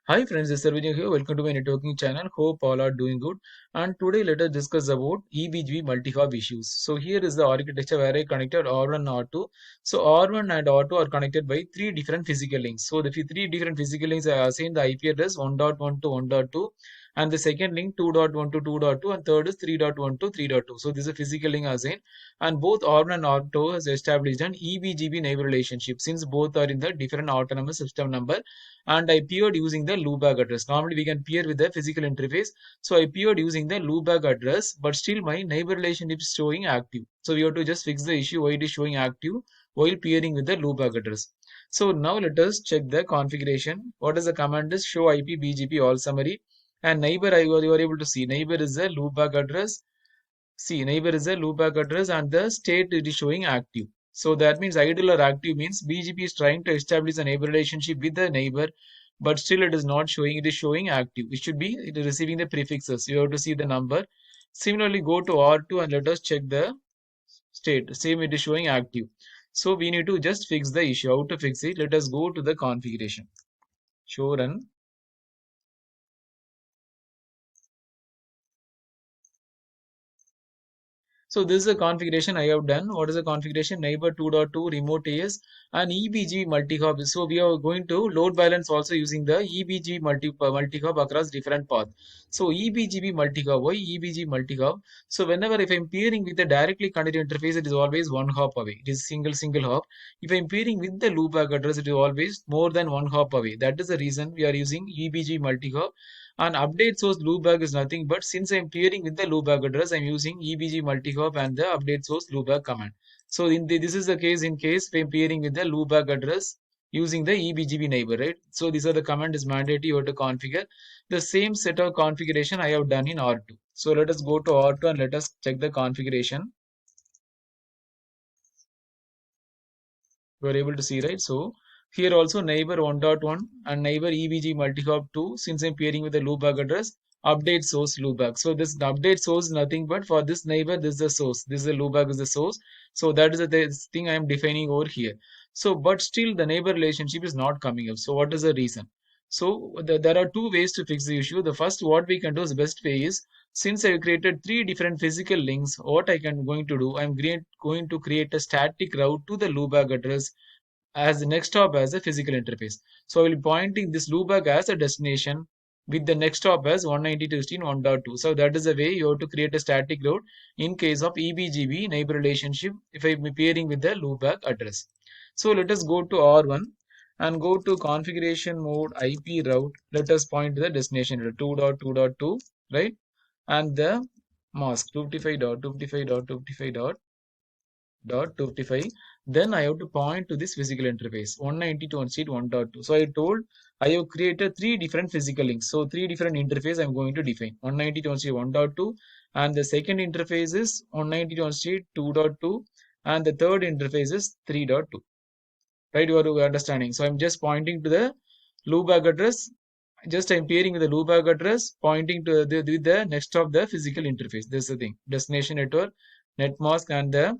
Hi friends, this is Sarvajit here. Welcome to my networking channel. Hope all are doing good. And today let us discuss about EBGB multi-hop issues. So here is the architecture where I connected R1 and R2. So R1 and R2 are connected by three different physical links. So the three different physical links are assigned the IP address 1.1 to 1.2, and the second link 2.1 to 2.2, and third is 3.1 to 3.2. So this is a physical link assigned, and both R1 and R2 has established an EBGB neighbor relationship since both are in the different autonomous system number, and I peered using the loopback address. Normally we can peer with the physical interface. So I peered using the loopback address, but still my neighbor relationship is showing active. So we have to just fix the issue why it is showing active while peering with the loopback address. So now let us check the configuration. What is the command is show IP BGP all summary, and neighbor you are able to see neighbor is a loopback address. See, neighbor is a loopback address and the state it is showing active. So that means idle or active means BGP is trying to establish a neighbor relationship with the neighbor, but still it is not showing, it is showing active. It is receiving the prefixes. You have to see the number. Similarly, go to R2 and let us check the state. Same, it is showing active. So we need to just fix the issue. How to fix it? Let us go to the configuration. Show run. So this is a configuration I have done. What is the configuration? Neighbor 2.2 remote AS and EBG multi-hop. So we are going to load balance also using the EBG multi-hop across different path. So EBGB multi-hop. Why EBG multi-hop? So whenever if I'm peering with the directly connected interface, it is always one hop away. It is single hop. If I'm peering with the loopback address, it is always more than one hop away. That is the reason we are using EBG multi-hop. And update source loopback is nothing but since I'm peering with the loopback address, I'm using EBG multi-hop and the update source loopback command. So this is the case in case I'm peering with the loopback address using the EBGB neighbor, right? So these are the command is mandatory you have to configure. The same set of configuration I have done in R2. So let us go to R2 and let us check the configuration. You are able to see, right? So here also neighbor 1.1 and neighbor EBG multi-hop 2, since I'm pairing with the loopback address, update source loopback. So this the update source is nothing but for this neighbor, this is the source. This is the loopback is the source. So that is the thing I am defining over here. So but still the neighbor relationship is not coming up. So what is the reason? So there are two ways to fix the issue. The first what we can do is best way is since I created three different physical links, what I can going to do, I'm going to create a static route to the loopback address as the next hop as a physical interface. So I will be pointing this loopback as a destination with the next hop as 192.1.2. So that is the way you have to create a static route in case of EBGB neighbor relationship if I am pairing with the loopback address. So let us go to R1 and go to configuration mode IP route. Let us point to the destination 2.2.2, right? And the mask 55.55.55.55. Then I have to point to this physical interface 192.168.1.2. So I told I have created three different physical links. So three different interface I'm going to define 192.168.1.2, and the second interface is 192.168.2.2, and the third interface is 3.2. Right, you are understanding. So I'm just pointing to the loopback address. Just I'm pairing with the loopback address, pointing to the next of the physical interface. This is the thing. Destination network, net mask, and the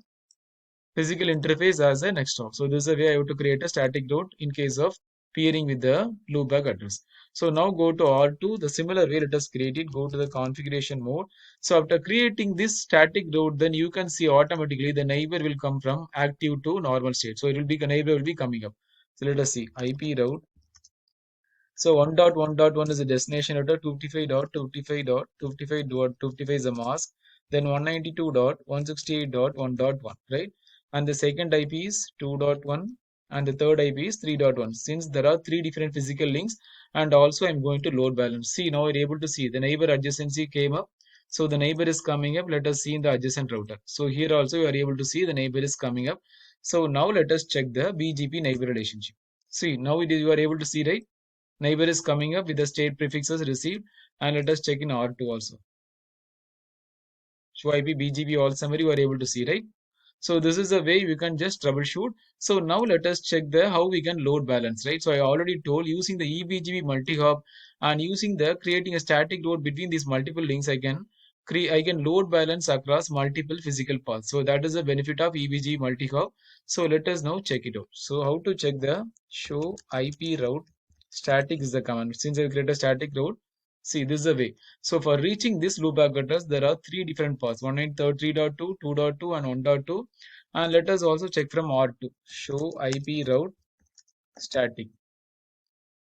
physical interface as a next hop. So this is a way I have to create a static route in case of peering with the loopback address. So now go to R2. The similar way let us create it. Go to the configuration mode. So after creating this static route, then you can see automatically the neighbor will come from active to normal state. So it will be neighbor will be coming up. So let us see IP route. So 1.1.1 is a destination router, 255.255.255 is a mask, then 192.168.1.1, right? And the second IP is 2.1 and the third IP is 3.1. Since there are three different physical links, and also I'm going to load balance. See, now we're able to see the neighbor adjacency came up. So the neighbor is coming up. Let us see in the adjacent router. So here also we are able to see the neighbor is coming up. So now let us check the BGP neighbor relationship. See, now you are able to see, right? Neighbor is coming up with the state prefixes received, and let us check in R2 also. Show IP BGP all summary you are able to see, right? So this is the way you can just troubleshoot. So now let us check the how we can load balance, right? So I already told using the EBGB multi-hop and using the creating a static load between these multiple links, I can load balance across multiple physical paths. So that is the benefit of EBGB multi-hop. So let us now check it out. So how to check the show IP route Static is the command. Since I create a static route, see this is the way. So for reaching this loopback address, there are three different paths: 193.2, 2.2, and 1.2. And let us also check from R2. Show IP route static.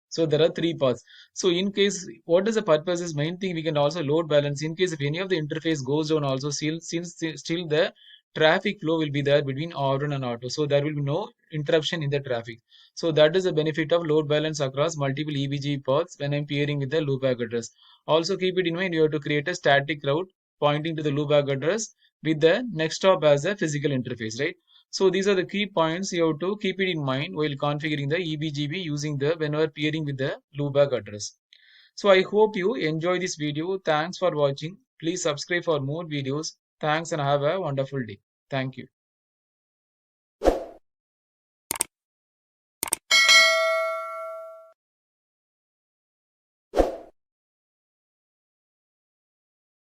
So there are three paths. So in case, what is the purpose is main thing, we can also load balance in case if any of the interface goes down also, still the traffic flow will be there between R1 and R2. So there will be no interruption in the traffic. So that is the benefit of load balance across multiple EBG paths when I'm peering with the loopback address. Also keep it in mind, you have to create a static route pointing to the loopback address with the next hop as a physical interface, right? So these are the key points you have to keep it in mind while configuring the EBGB using the whenever peering with the loopback address. So I hope you enjoy this video. Thanks for watching. Please subscribe for more videos. Thanks and have a wonderful day. Thank you.